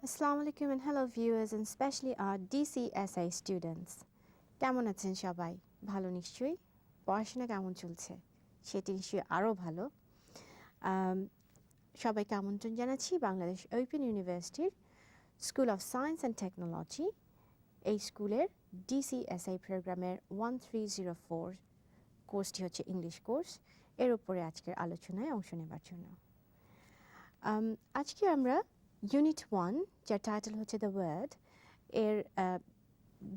Assalamu alaikum and hello viewers and especially our DCSA students. কেমন আছেন সবাই? ভালো নিশ্চয়ই? পড়াশোনা কেমন চলছে? সেটি নিশ্চয়ই আরও ভালো। সবাইকে আমন্ত্রণ জানাচ্ছি বাংলাদেশ ওপেন ইউনিভার্সিটির school of science and technology এই স্কুলের DCSA প্রোগ্রামের 1304 কোর্সটি হচ্ছে ইংলিশ কোর্স। এর উপরে আজকের আলোচনায় অংশ নেবার জন্য আজকে আমরা ইউনিট 1 যার টাইটেল হচ্ছে দ্য ওয়ার্ড এর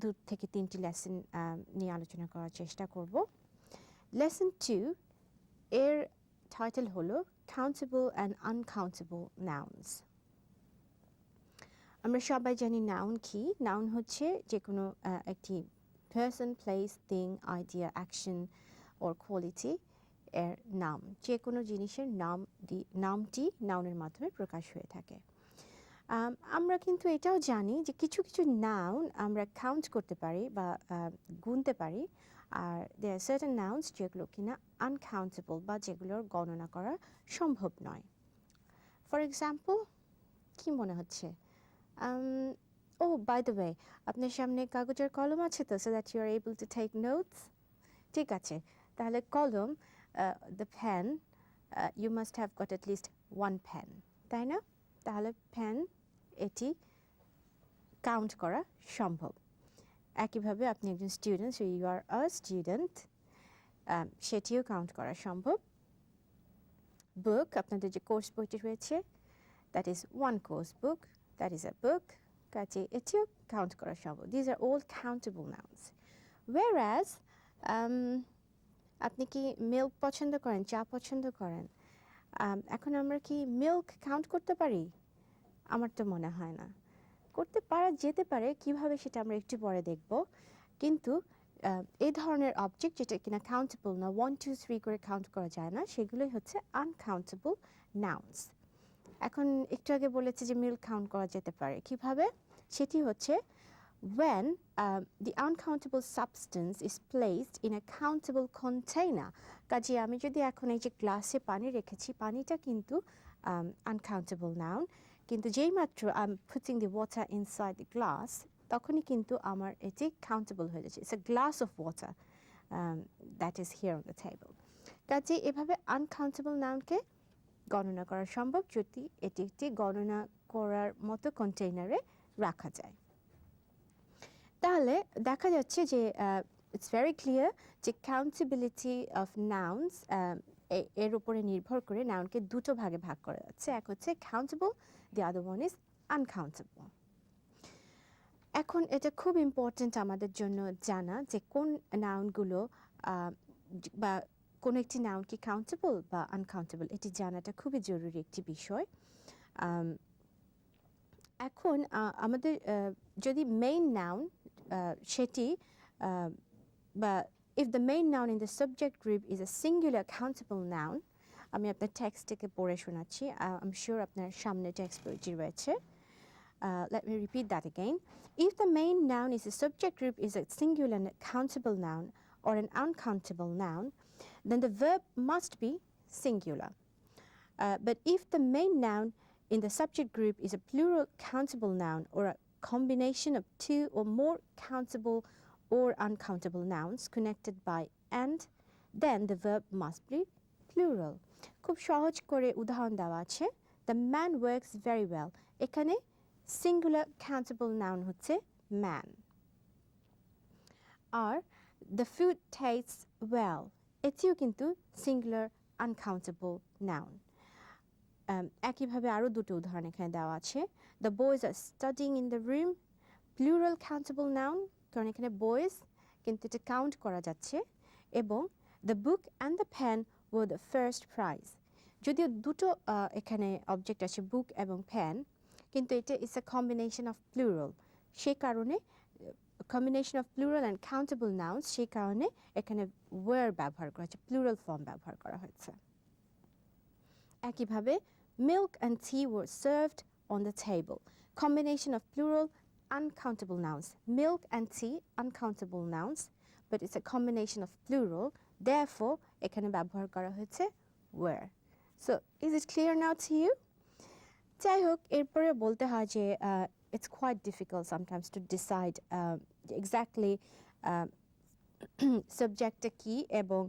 2 থেকে 3টি লেসন নিয়ে আলোচনা করার চেষ্টা করব। লেসন 2 এর টাইটেল হলো Countable and Uncountable Nouns। আমরা সবাই জানি নাউন কি। নাউন হচ্ছে যে কোনো একটি person, place, thing, idea, action or quality এর নাম, যে কোনো জিনিসের নামটি নাউনের মাধ্যমে প্রকাশ হয়ে থাকে। আমরা কিন্তু এটাও জানি যে কিছু কিছু নাউন আমরা কাউন্ট করতে পারি বা গুনতে পারি, আর দেয়ার সার্টেন নাউন্স যেগুলো কিনা আনকাউন্টেবল বা যেগুলোর গণনা করা সম্ভব নয়। ফর এক্সাম্পল, কি মনে হচ্ছে? ও বাই দ্য ওয়ে, আপনার সামনে কাগজের কলম আছে তো, so that you are able to take notes? ঠিক আছে, তাহলে কলম, the pen, you must have got at least one pen, তাই না? তাহলে পেন এটি কাউন্ট করা সম্ভব। একইভাবে আপনি একজন student, so you are a student, সেটিও কাউন্ট করা সম্ভব। বুক, আপনাদের যে কোর্স বইটি রয়েছে, that is one course book, that is a book, কাজে এটিও কাউন্ট করা সম্ভব। These are all countable nouns. Whereas আপনি কি মিল্ক পছন্দ করেন, চা পছন্দ করেন? এখন আমরা কি মিল্ক কাউন্ট করতে পারি? আমার তো মনে হয় না। করতে পারা যেতে পারে, কিভাবে সেটা আমরা একটু পরে দেখব। কিন্তু এই ধরনের অবজেক্ট যেটা কিনা কাউন্টেবল না, 1 2 3 করে কাউন্ট করা যায় না, সেগুলোই হচ্ছে আনকাউন্টেবল নাউন্স। এখন একটু আগে বলেছে যে মিল্ক কাউন্ট করা যেতে পারে, কিভাবে? সেটি হচ্ছে when the uncountable substance is placed in a countable container। কাজে আমি যদি এখন এই যে গ্লাসে পানি রেখেছি, পানিটা কিন্তু uncountable noun, কিন্তু যেই মাত্র I'm putting the water inside the glass, তখনই কিন্তু আমার এটি countable হয়ে যাচ্ছে। It's a glass of water that is here on the table। কাজে এভাবে uncountable nounকে গণনা করা সম্ভব যদি এটি একটি গণনা করার মতো কন্টেইনারে রাখা যায়। তাহলে দেখা যাচ্ছে যে ইটস ভেরি ক্লিয়ার যে কাউন্টেবিলিটি অফ নাউন্স এর উপরে নির্ভর করে নাউনকে দুটো ভাগে ভাগ করা যাচ্ছে। এক হচ্ছে countable, the other one is uncountable. এখন এটা খুব ইম্পর্ট্যান্ট আমাদের জন্য জানা যে কোন নাউনগুলো বা কোন একটি নাউন কি কাউন্টেবল বা আনকাউন্টেবল, এটি জানাটা খুবই জরুরি একটি বিষয়। এখন আমাদের যদি মেইন নাউন সেটি বা if the main noun in the subject group is a singular countable noun, আমি আপনার টেক্সটটাকে পড়ে শোনাচ্ছি, I'm sure আপনার সামনে টেক্সট বইটি রয়েছে। Let me repeat that again. If the main noun is a subject group is a singular countable noun or an uncountable noun, then the verb must be singular. But if the main noun in the subject group is a plural countable noun or a combination of two or more countable or uncountable nouns connected by and, then the verb must be plural. খুব সহজ করে উদাহরণ দেওয়া আছে। The man works very well, এখানে singular countable noun হচ্ছে man। R the food tastes well, এটিও কিন্তু singular uncountable noun। একইভাবে আরও দুটো উদাহরণ এখানে দেওয়া আছে। The boys are studying in the room, plural countable noun, কারণ এখানে boys কিন্তু এটা কাউন্ট করা যাচ্ছে, এবং the book and the pen were the first prize। যদিও দুটো এখানে অবজেক্ট আছে, বুক এবং পেন, কিন্তু এটা is a combination of plural, সেই কারণে combination of plural and countable nouns, সেই কারণে এখানে were ব্যবহার করা হয়েছে, প্লুরাল ফর্ম ব্যবহার করা হয়েছে। একইভাবে milk and tea were served on the table, combination of plural uncountable nouns, milk and tea uncountable nouns, but it's a combination of plural, therefore এখানে ব্যবহার করা হয়েছে were। So is it clear now to you? যাই হোক এরপরে বলতে হয় যে it's quite difficult sometimes to decide exactly সাবজেক্টটা কি এবং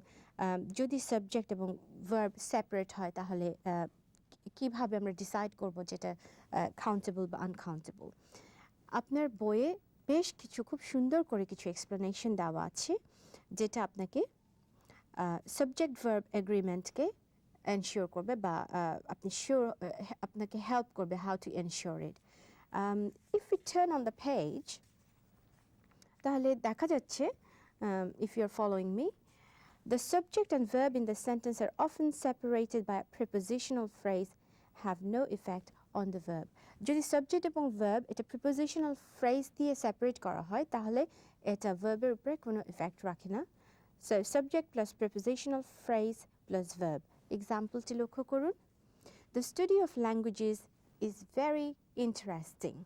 যদি সাবজেক্ট এবং ভার্ব সেপারেট হয় তাহলে কিভাবে আমরা ডিসাইড করব যেটা কাউন্টেবল বা আনকাউন্টেবল। আপনার বইয়ে বেশ কিছু খুব সুন্দর করে কিছু এক্সপ্লেনেশন দেওয়া আছে যেটা আপনাকে সাবজেক্ট ভার্ব এগ্রিমেন্টকে এনশিওর করবে বা আপনি আপনাকে হেল্প করবে how to ensure it. If you turn on the page তাহলে দেখা যাচ্ছে if you're following me, the subject and verb in the sentence are often separated by a prepositional phrase have no effect on the verb. যদি subject এবং verb এটা prepositional phrase দিয়ে separate করা হয় তাহলে এটা ভার্বের উপরে কোনো ইফেক্ট রাখে না। So subject plus prepositional phrase plus verb. এক্সাম্পলটি লক্ষ্য করুন। The study of languages is very interesting.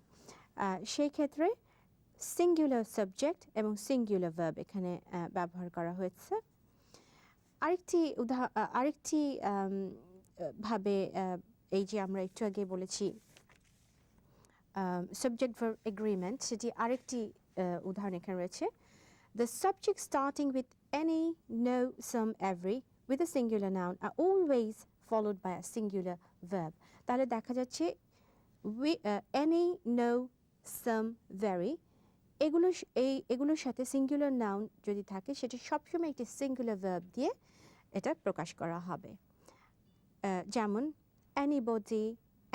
সেই ক্ষেত্রে সিঙ্গুলার সাবজেক্ট এবং সিঙ্গুলার ভার্ব এখানে ব্যবহার করা হয়েছে। আরেকটি ভাবে এই যে আমরা একটু আগে বলেছি সাবজেক্ট ভার্ব এগ্রিমেন্ট, সেটি আরেকটি উদাহরণ এখানে রয়েছে। The subject starting with any, no, some, every with a singular noun are always followed by a singular verb. তাহলে দেখা যাচ্ছে any, no, some, very এগুলোর সাথে সিঙ্গুলার নাউন যদি থাকে সেটা সবসময় একটি সিঙ্গুলার ভার্ব দিয়ে এটা প্রকাশ করা হবে। যেমন anybody,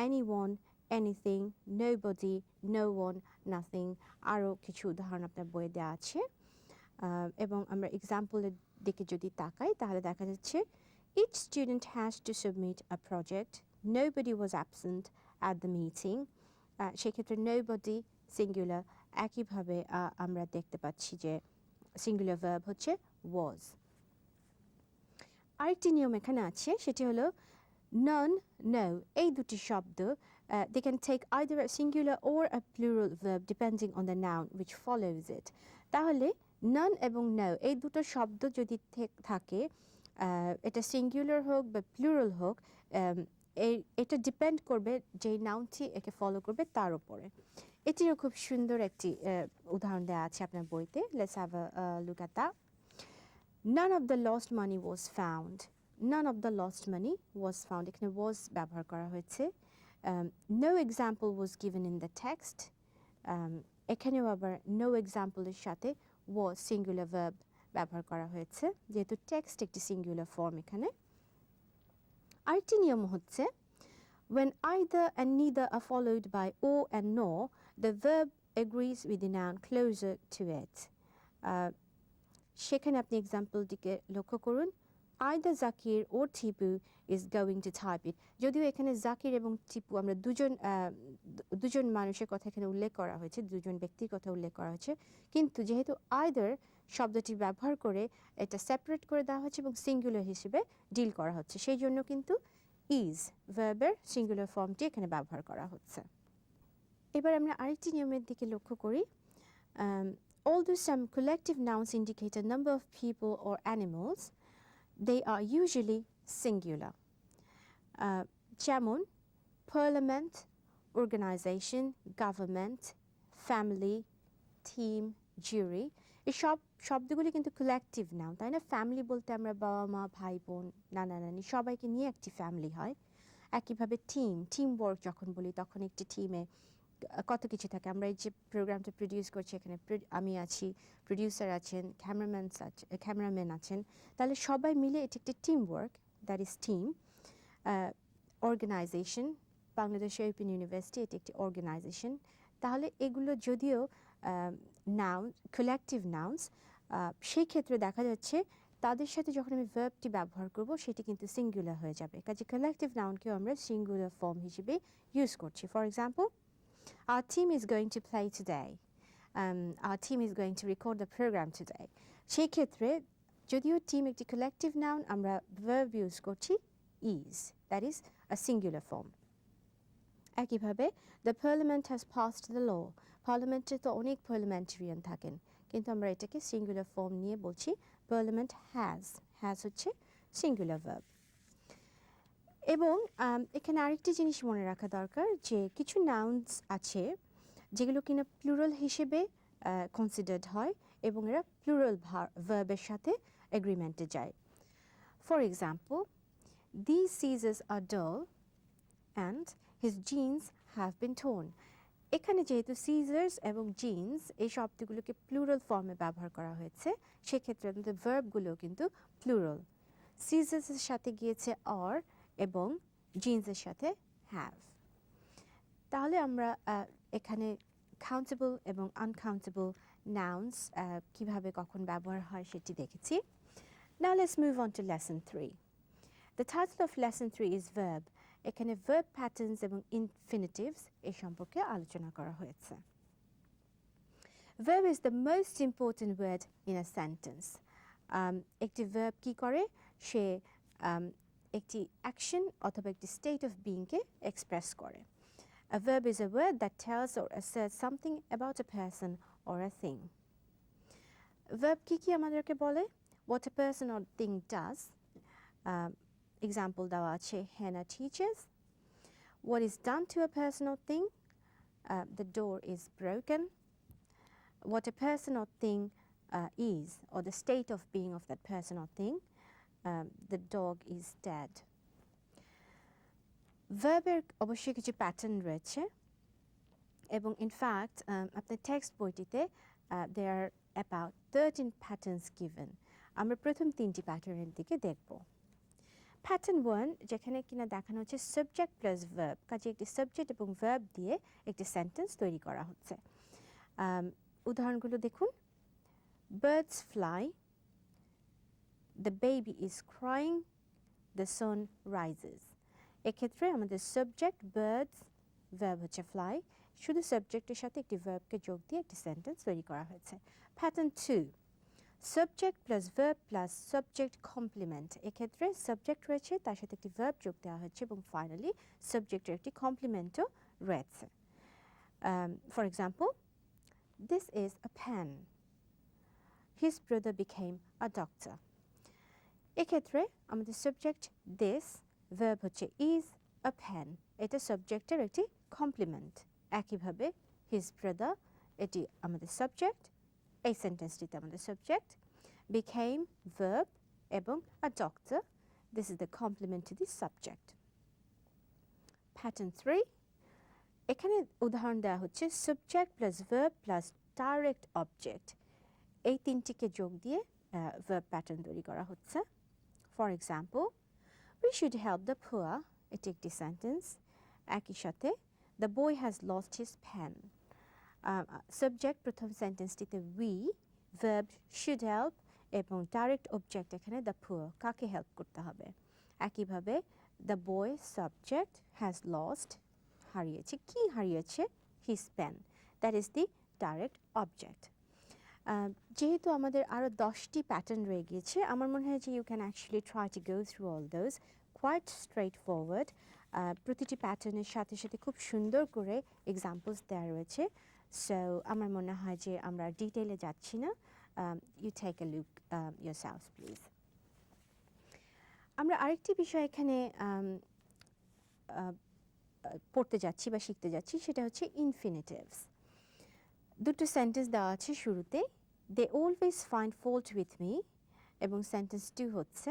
anyone, anything, nobody, no one, nothing। আরও কিছু উদাহরণ আপনার বইয়ে দেওয়া আছে এবং আমরা এক্সাম্পলের দিকে যদি তাকাই তাহলে দেখা যাচ্ছে each student has to submit a project, nobody was absent at the meeting। সেক্ষেত্রে nobody সিঙ্গুলার, একইভাবে আমরা দেখতে পাচ্ছি যে সিঙ্গুলার ভার্ব হচ্ছে was। আরেকটি নিয়ম এখানে আছে সেটি হলো none, no এই দুটি শব্দ they can take either a singular or a plural verb depending on the noun which follows it। তাহলে none এবং no এই দুটো শব্দ যদি থাকে এটা সিঙ্গুলার হোক বা প্লুরাল হোক এটা ডিপেন্ড করবে যে নাউনটি একে ফলো করবে তার উপরে। এটিরও খুব সুন্দর একটি উদাহরণ দেওয়া আছে আপনার বইতে। Let's have a look at that. None of the lost money was found. None of the lost money was found. এখানে was ব্যবহার করা হয়েছে। No example was given in the text. এখানেও আবার no example এর সাথে was singular verb ব্যবহার করা হয়েছে যেহেতু টেক্সট একটি সিঙ্গুলার ফর্ম। এখানে আরেকটি নিয়ম হচ্ছে when either and neither are followed by or and nor, the verb agrees with the noun closer to it. সেখানে আপনি এক্সাম্পলটিকে লক্ষ্য করুন। either Zakir or Tipu is going to type it। যদিও এখানে জাকির এবং টিপু আমরা দুজন মানুষের কথা এখানে উল্লেখ করা হয়েছে, দুজন ব্যক্তির কথা উল্লেখ করা হয়েছে, কিন্তু যেহেতু either শব্দটি ব্যবহার করে এটা সেপারেট করে দেওয়া হচ্ছে এবং সিঙ্গুলার হিসেবে ডিল করা হচ্ছে, সেই জন্য কিন্তু is ভার্বের সিঙ্গুলার ফর্মটি এখানে ব্যবহার করা হচ্ছে। এবার আমরা আরেকটি নিয়মের দিকে লক্ষ্য করি। Although some collective nouns indicate a number of people or animals, they are usually singular. যেমন parliament, organization, government, family, team, jury। এই সব শব্দগুলি কিন্তু কালেকটিভ নাউন, তাই না? ফ্যামিলি বলতে আমরা বাবা মা ভাই বোন নানা নানি সবাইকে নিয়ে একটি ফ্যামিলি হয়। একইভাবে টিম ওয়ার্ক যখন বলি তখন একটি টিমে কত কিছু থাকে। আমরা এই যে প্রোগ্রামটা প্রডিউস করছি এখানে আমি আছি, প্রডিউসার আছেন, ক্যামেরাম্যান আছেন, তাহলে সবাই মিলে এটি একটি team work, that is team. Organisation, Bangladesh Open University এটি একটি অর্গানাইজেশন। তাহলে এগুলো যদিও নাউন, কালেকটিভ নাউন্স, সেই ক্ষেত্রে দেখা যাচ্ছে তাদের সাথে যখন আমি ভার্বটি ব্যবহার করব সেটি কিন্তু সিঙ্গুলার হয়ে যাবে। কাজে কালেকটিভ নাউনকেও আমরা সিঙ্গুলার ফর্ম হিসেবে ইউজ করছি। For example, our team is going to play today. Our team is going to record the program today. সেই ক্ষেত্রে যদিও টিম একটি কালেকটিভ নাউন, আমরা ভার্ব ইউজ করছি is, that is a singular form. একইভাবে the parliament has passed the law. পার্লামেন্টে তো অনেক পার্লামেন্টারিয়ান থাকেন, কিন্তু আমরা এটাকে সিঙ্গুলার ফর্ম নিয়ে বলছি parliament has হচ্ছে সিঙ্গুলার ভার্ব। এবং এখানে আরেকটি জিনিস মনে রাখা দরকার যে কিছু নাউন্স আছে যেগুলো কিনা প্লুরাল হিসেবে কনসিডার্ড হয় এবং এরা প্লুরাল ভার্বের সাথে এগ্রিমেন্টে যায়। For example, these scissors are dull and his jeans have been torn. এখানে যেহেতু সিজার্স এবং জিন্স এই শব্দগুলোকে প্লুরাল ফর্মে ব্যবহার করা হয়েছে, সেক্ষেত্রে আমাদের ভার্বগুলো কিন্তু প্লুরাল। সিজার্সের সাথে গিয়েছে আর এবং জিন্সের সাথে হ্যাভ। তাহলে আমরা এখানে কাউন্টেবল এবং আনকাউন্টেবল নাউন্স কিভাবে কখন ব্যবহার হয় সেটি দেখেছি। Now let's move on to lesson 3. The title of lesson 3 is verb. এখানে verb patterns এবং infinitives এই সম্পর্কে আলোচনা করা হয়েছে। Verb is the most important word in a sentence. একটি verb কি করে? সে একটি অ্যাকশন অথবা একটি স্টেট অফ বিইংকে এক্সপ্রেস করে। A verb is a word that tells or asserts something about a person or a thing. Verb কি কি আমাদেরকে বলে? What a person or thing does. Example দেওয়া আছে, Hannah teaches. What is done to a person or thing? The door is broken. What a person or thing is, or the state of being of that person or thing. The dog is dead. ভার্বের অবশ্যই কিছু pattern রয়েছে এবং in fact আপনার text বইটিতে there are about 13 patterns given. আমরা প্রথম 3টি প্যাটার্নের দিকে দেখব। প্যাটার্ন 1 যেখানে কিনা দেখানো হচ্ছে সাবজেক্ট প্লাস ভার্ব, কাজে একটি সাবজেক্ট এবং ভার্ব দিয়ে একটি সেন্টেন্স তৈরি করা হচ্ছে। উদাহরণগুলো দেখুন। Birds fly, the baby is crying, the sun rises. এক্ষেত্রে আমাদের সাবজেক্ট বার্ডস, ভার্ব হচ্ছে ফ্লাই, শুধু সাবজেক্টের সাথে একটি ভার্বকে যোগ দিয়ে একটি সেন্টেন্স তৈরি করা হয়েছে। Pattern 2, subject plus verb plus subject complement. এক্ষেত্রে সাবজেক্ট রয়েছে, তার সাথে একটি ভার্ব যোগ দেওয়া হচ্ছে এবং ফাইনালি সাবজেক্টের একটি কমপ্লিমেন্টও রয়েছে। For example, this is a pen, his brother became a doctor. এক্ষেত্রে আমাদের সাবজেক্ট দিস, ভার্ব হচ্ছে ইজ, আ পেন, এটা সাবজেক্টের একটি কমপ্লিমেন্ট। একইভাবে হিজ ব্রাদার, এটি আমাদের সাবজেক্ট, এই সেন্টেন্সটিতে আমাদের সাবজেক্ট, বিকেম ভার্ব এবং a doctor, this is the complement to the subject. Pattern 3, এখানে উদাহরণ দেওয়া হচ্ছে subject plus verb plus direct object, এই তিনটিকে যোগ দিয়ে ভার্ব প্যাটার্ন তৈরি করা হচ্ছে। For example, we should help the poor, এটি একটি সেন্টেন্স। একই সাথে the boy has lost his pen, subject প্রথম সেন্টেন্সটিতে we, ভার্ব should help এবং ডাইরেক্ট অবজেক্ট এখানে the poor, কাকে হেল্প করতে হবে। একইভাবে the boy subject has lost, হারিয়েছে, কি হারিয়েছে? his pen, that is the direct object. যেহেতু আমাদের আরও 10টি প্যাটার্ন রয়ে গিয়েছে, আমার মনে হয় যে you can actually try to go through all those, quite straightforward. প্রতিটি প্যাটার্নের সাথে সাথে খুব সুন্দর করে এক্সাম্পলস দেওয়া রয়েছে। সো আমার মনে হয় যে আমরা ডিটেইলে যাচ্ছি না, you take a look yourselves please. আমরা আরেকটি বিষয় এখানে পড়তে যাচ্ছি বা শিখতে যাচ্ছি, সেটা হচ্ছে ইনফিনিটিভস। দুটো সেন্টেন্স দেওয়া আছে শুরুতে, they always find fault with me, এবং সেন্টেন্স 2 হচ্ছে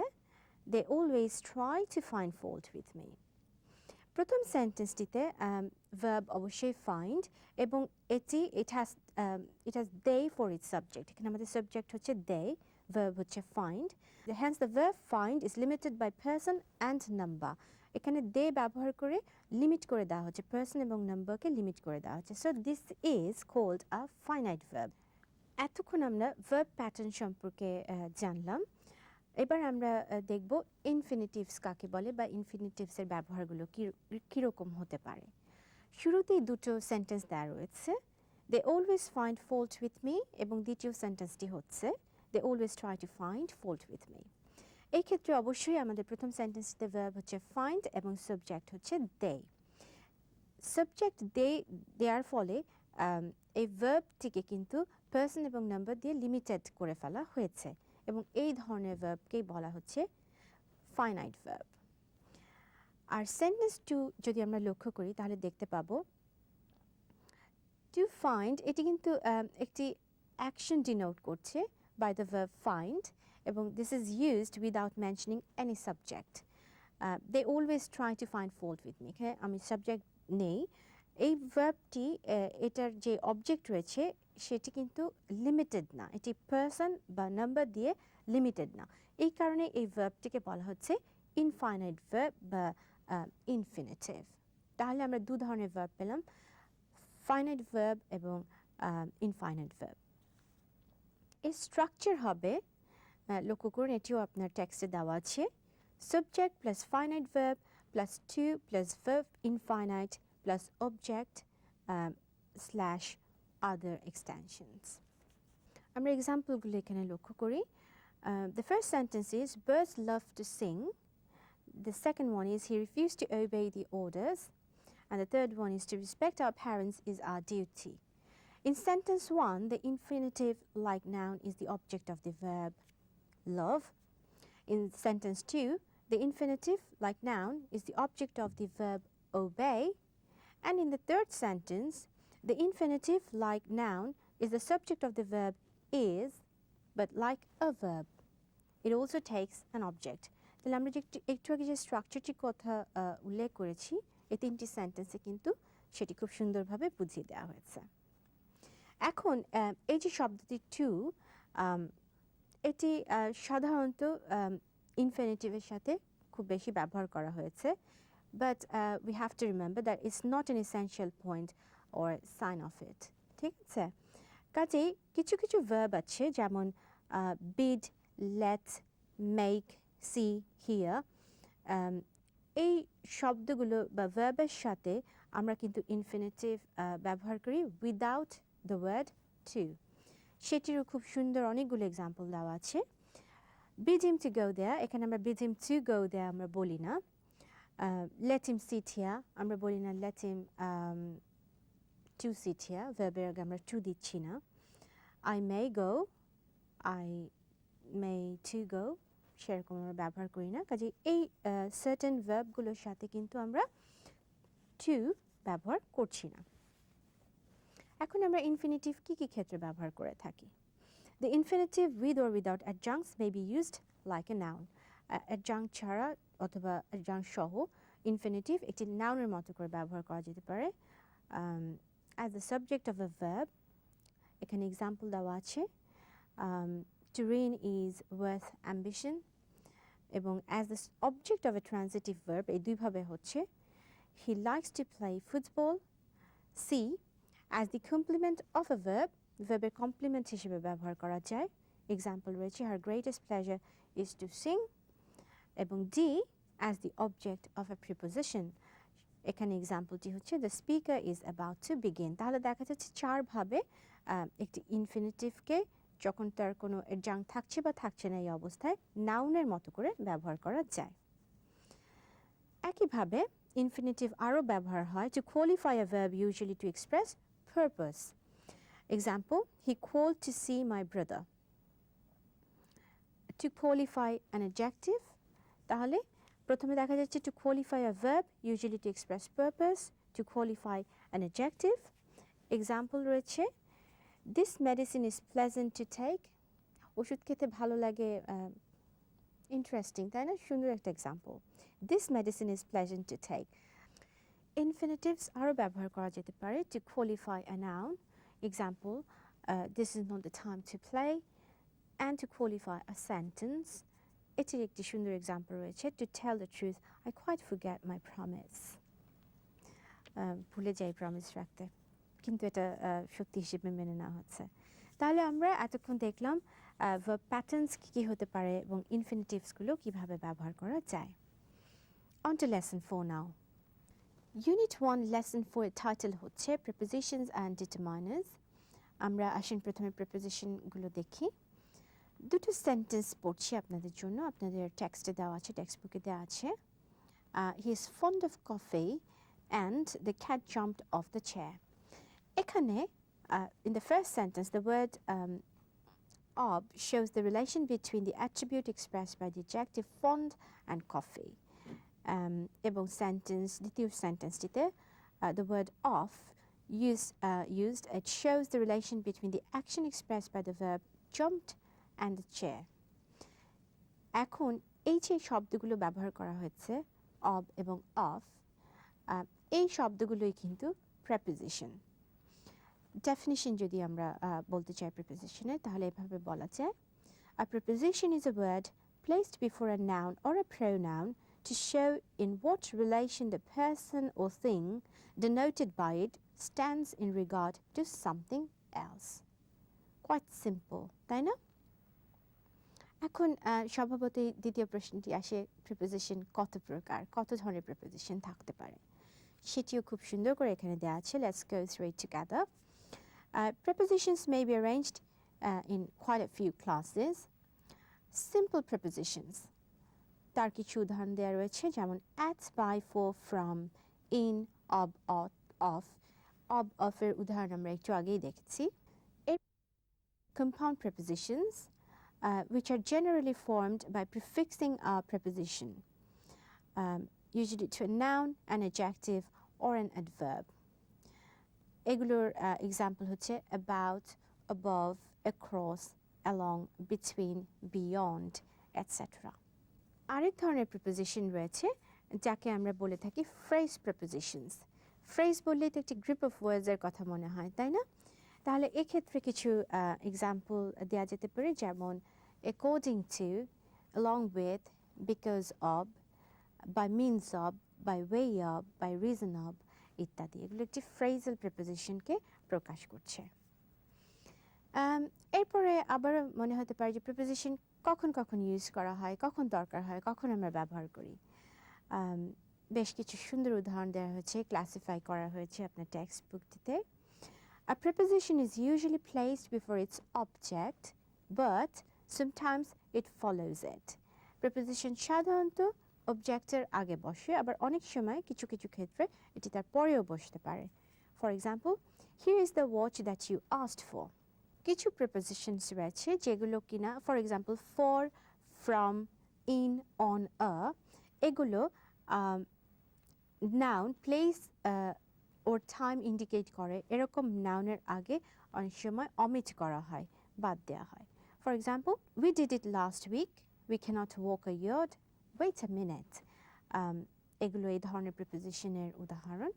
they always try to find fault with me. প্রথম সেন্টেন্সটিতে ভার্ব অবশ্যই ফাইন্ড এবং it has they for its subject. এখানে আমাদের সাবজেক্ট হচ্ছে দে, ভার্ব হচ্ছে find, hence the verb find is limited by person and number. এখানে দে ব্যবহার করে লিমিট করে দেওয়া হচ্ছে, পারসন এবং নাম্বারকে লিমিট করে দেওয়া হচ্ছে। So this is called a finite verb. এতক্ষণ আমরা ভার্ব প্যাটার্ন সম্পর্কে জানলাম। এবার আমরা দেখব ইনফিনিটিভস কাকে বলে বা ইনফিনিটিভসের ব্যবহারগুলো কীরকম হতে পারে। শুরুতেই দুটো সেন্টেন্স দেওয়া রয়েছে, they always find fault with me, এবং দ্বিতীয় সেন্টেন্সটি হচ্ছে they always try to find fault with me. এই ক্ষেত্রে অবশ্যই আমাদের প্রথম সেন্টেন্সটিতে ভার্ব হচ্ছে ফাইন্ড এবং সাবজেক্ট হচ্ছে দে। সাবজেক্ট দে দেওয়ার ফলে এই ভার্বটিকে কিন্তু পারসন এবং নাম্বার দিয়ে লিমিটেড করে ফেলা হয়েছে এবং এই ধরনের ভার্বকেই বলা হচ্ছে finite verb. R sentence to যদি আমরা লক্ষ্য করি তাহলে দেখতে পাবো টু ফাইন্ড এটি কিন্তু একটি অ্যাকশন ডিনোট করছে বাই দ্য ভার্ব ফাইন্ড এবং this is used without mentioning any subject they always try to find fault with me হ্যাঁ আমি সাবজেক্ট নেই এই ভার্বটি এটার যে অবজেক্ট রয়েছে সেটি কিন্তু লিমিটেড না এটি পারসন বা নাম্বার দিয়ে লিমিটেড না এই কারণে এই ভার্বটিকে বলা হচ্ছে ইনফাইনাইট ভার্ব বা ইনফিনিটিভ তাহলে আমরা দু ধরনের ভার্ব পেলাম ফাইনাইট ভার্ব এবং ইনফাইনাইট ভার্ব এর স্ট্রাকচার হবে লক্ষ্য করুন এটিও আপনার টেক্সটে দেওয়া আছে subject plus finite verb plus to plus verb infinite plus object slash other extensions আমরা এক্সাম্পলগুলো এখানে লক্ষ্য করি the first sentence is birds love to sing the second one is he refused to obey the orders and the third one is to respect our parents is our duty in sentence 1 the infinitive like noun is the object of the verb love in sentence 2 the infinitive like noun is the object of the verb obey and in the third sentence the infinitive like noun is the subject of the verb is but like a verb it also takes an object তাহলে আমরা যে একটু আগে যে স্ট্রাকচারটির কথা উল্লেখ করেছি এই তিনটি সেন্টেন্সে কিন্তু সেটি খুব সুন্দরভাবে বুঝিয়ে দেওয়া হয়েছে এখন এই যে শব্দটি টু এটি সাধারণত ইনফিনিটিভের সাথে খুব বেশি ব্যবহার করা হয়েছে but we have to remember that it's not an essential point or sign of it ঠিক আছে কাজেই কিছু কিছু ভার্ব আছে যেমন bid let make see hear এই শব্দগুলো বা ভার্বের সাথে আমরা কিন্তু ইনফিনিটিভ ব্যবহার করি উইদাউট দ্য ওয়ার্ড টু সেটিরও খুব সুন্দর অনেকগুলো এক্সাম্পল দেওয়া আছে bid him to go there এখানে আমরা bid him to go there আমরা বলি না let him sit here আমরা বলি না let him to sit here ভার্বের আগে আমরা to দিচ্ছি না I may go I may to go সেরকম আমরা ব্যবহার করি না কাজে এই certain ভার্বগুলোর সাথে কিন্তু আমরা to ব্যবহার করছি না এখন আমরা ইনফিনিটিভ কি কি ক্ষেত্রে ব্যবহার করে থাকি The infinitive with or without adjuncts may be used like a noun. Adjunct ছাড়া অথবা adjunct সহ infinitive একটি নাউনের মতো করে ব্যবহার করা যেতে পারে as the subject of a verb এখানে এক্সাম্পল দেওয়া আছে to reign is worth ambition এবং as the object of a transitive verb এই দুইভাবে হচ্ছে he likes to play football C as the complement of a verb ভার্বের complement হিসেবে ব্যবহার করা যায় এক্সাম্পল রয়েছে her greatest pleasure is to sing এবং D as the object of a preposition এখানে এক্সাম্পলটি হচ্ছে the speaker is about to begin তাহলে দেখা যাচ্ছে চারভাবে একটি ইনফিনিটিভকে যখন তার কোনো adjunct থাকছে বা থাকছে না এই অবস্থায় নাউনের মতো করে ব্যবহার করা যায় একইভাবে ইনফিনিটিভ আরও ব্যবহার হয় to qualify a verb usually to express purpose Example, he called to see my brother. To qualify an adjective, তাহলে প্রথমে দেখা যাচ্ছে to qualify a verb, usually to express purpose, to qualify an adjective. Example রয়েছে, this medicine is pleasant to take. ওষুধ খেতে ভালো লাগে, interesting, তাই না? সুন্দর একটা example. This medicine is pleasant to take. Infinitives আরও ব্যবহার করা যেতে পারে to qualify a noun. Example, this is not the time to play and to qualify a sentence এটির একটি সুন্দর এক্সাম্পল রয়েছে to tell the truth I quite forget my promise ভুলে যাই প্রমিস রাখতে কিন্তু এটা সত্যি হিসেবে মেনে নেওয়া হচ্ছে তাহলে আমরা এতক্ষণ দেখলাম ভার্ব প্যাটার্নস কী হতে পারে এবং ইনফিনিটিভসগুলো কিভাবে ব্যবহার করা যায় on to lesson 4 now Unit 1 lesson 4 এর টাইটেল হচ্ছে prepositions and determiners আমরা আসেন প্রথমে prepositionগুলো দেখি দুটো সেন্টেন্স পড়ছি আপনাদের জন্য আপনাদের টেক্সটে দেওয়া আছে টেক্সট বুকে দেওয়া আছে he is fond of coffee and the cat jumped off the chair এখানে in the first sentence the word of shows the relation between the attribute expressed by the adjective fond and coffee এবং sentence দ্বিতীয় সেন্টেন্সটিতে the word of used it shows the relation between the action expressed by the verb jumped and the chair. এখন এই যে শব্দগুলো ব্যবহার করা হয়েছে of এবং of এই শব্দগুলোই কিন্তু preposition. Definition যদি আমরা বলতে চাই preposition-এর তাহলে এভাবে বলা যায় a preposition is a word placed before a noun or a pronoun to show in what relation the person or thing denoted by it stands in regard to something else. Quite simple, তাই না? এখন স্বভাবতই দ্বিতীয় প্রশ্নটি আসে preposition কত প্রকার, কত ধরনের preposition থাকতে পারে সেটিও খুব সুন্দর করে এখানে দেওয়া আছে. Let's go through it together. Prepositions may be arranged in quite a few classes. Simple prepositions তার কিছু উদাহরণ দেওয়া রয়েছে যেমন at, by, for, from, in, of, of এর উদাহরণ আমরা একটু আগেই দেখেছি. Compound prepositions which are generally formed by prefixing a preposition usually to a noun, an adjective or an adverb. এগুলোর example হচ্ছে about, above, across, along, between, beyond, etc. আরেক ধরনের preposition রয়েছে যাকে আমরা বলে থাকি phrase prepositions. Phrase বললেই তো একটি group of words এর কথা মনে হয়, তাই না? তাহলে এক্ষেত্রে কিছু example দেওয়া যেতে পারে যেমন according to, along with, because of, by means of, by way of, by reason of ইত্যাদি. এগুলো একটি phrasal prepositionকে প্রকাশ করছে. এরপরে আবার মনে হতে পারে যে preposition কখন কখন ইউজ করা হয়, কখন দরকার হয়, কখন আমরা ব্যবহার করি. বেশ কিছু সুন্দর উদাহরণ দেওয়া হয়েছে, ক্লাসিফাই করা হয়েছে আপনার text বুকটিতে. A preposition is usually placed before its object, but sometimes it follows it. Preposition সাধারণত অবজেক্টের আগে বসে, আবার অনেক সময় কিছু কিছু ক্ষেত্রে এটি তার পরেও বসতে পারে. For example, here is the watch that you asked for. কিছু prepositions রয়েছে যেগুলো কিনা for example for, from, in, on, a এগুলো noun, place or time indicate করে এরকম noun-এর আগে অনেক সময় omit করা হয়, বাদ দেওয়া হয়. For example, we did it last week, we cannot walk a yard, wait a minute. এগুলো এই ধরনের preposition-এর উদাহরণ.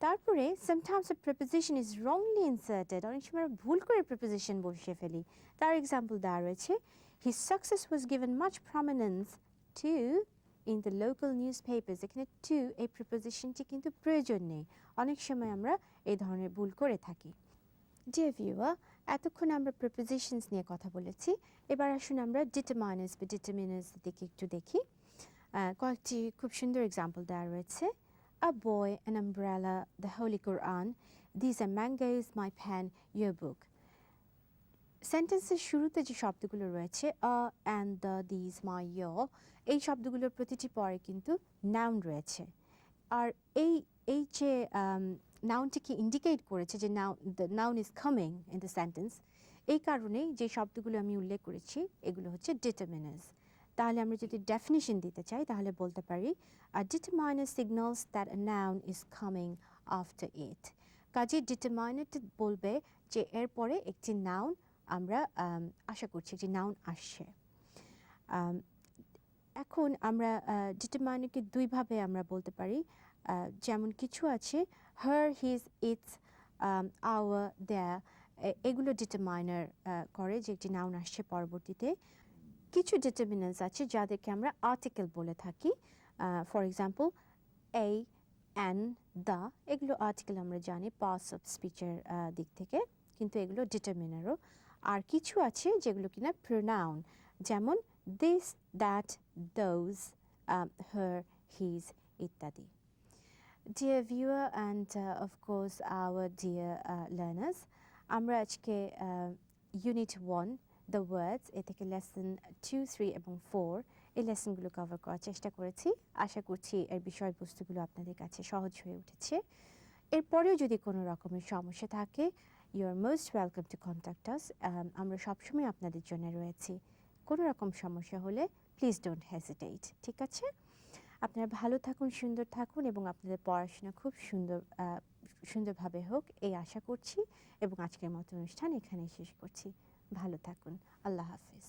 তারপরে sometimes a preposition is wrongly inserted. অনেক সময় ভুল করে preposition বসিয়ে ফেলি. তার example দেওয়া রয়েছে his success was given much prominence to in the local newspapers. এখানে to এই prepositionটি কিন্তু প্রয়োজন নেই. অনেক সময় আমরা এই ধরনের ভুল করে থাকি. Dear viewer, এতক্ষণ আমরা prepositions নিয়ে কথা বলেছি. এবার আসুন আমরা determiners বা determiners দিকে একটু দেখি. কয়েকটি খুব সুন্দর example দেওয়া রয়েছে. A boy, an umbrella, the Holy Quran, these are mangoes, my pen, your book. সেন্টেন্সের শুরুতে যে শব্দগুলো রয়েছে and the, these, my, your এই শব্দগুলোর প্রতিটি পরে কিন্তু নাউন রয়েছে. আর এই যে নাউনটিকে ইন্ডিকেট করেছে যে the noun is coming in the sentence, এই কারণেই যে শব্দগুলো আমি উল্লেখ করেছি এগুলো হচ্ছে determiners. তাহলে আমরা যদি ডেফিনিশন দিতে চাই তাহলে বলতে পারি a determiner signals that a noun is coming after it. কাজে ডিটারমাইনারটি বলবে যে এরপরে একটি নাউন আমরা আশা করছি একটি নাউন আসছে. এখন আমরা ডিটারমাইনারকে দুইভাবে আমরা বলতে পারি. যেমন কিছু আছে her, his, its, our, their, এগুলো ডিটারমাইনার করে যে একটি নাউন আসছে পরবর্তীতে. কিছু ডিটারমিনান্টস আছে যাদেরকে আমরা আর্টিকেল বলে থাকি. For example a, an, the এগুলো আর্টিকেল আমরা জানি পার্টস অফ স্পিচের দিক থেকে, কিন্তু এগুলো ডিটারমিনারও. আর কিছু আছে যেগুলো কিনা প্রোনাউন, যেমন this, that, those, her, his ইত্যাদি. Dear viewer and of course our dear learners, আমরা আজকে ইউনিট 1 the words এ থেকে লেসন 2, 3 এবং 4 এই লেসনগুলো কভার করার চেষ্টা করেছি. আশা করছি এর বিষয়বস্তুগুলো আপনাদের কাছে সহজ হয়ে উঠেছে. এরপরেও যদি কোনো রকমের সমস্যা থাকে you are most welcome to contact us. আমরা সবসময় আপনাদের জন্য রয়েছি. কোনো রকম সমস্যা হলে প্লিজ ডোন্ট হেজিটেট. ঠিক আছে? আপনারা ভালো থাকুন, সুন্দর থাকুন এবং আপনাদের পড়াশোনা খুব সুন্দরভাবে হোক এই আশা করছি এবং আজকের মতো অনুষ্ঠান এখানেই শেষ করছি। ভালো থাকুন। আল্লাহ হাফেজ।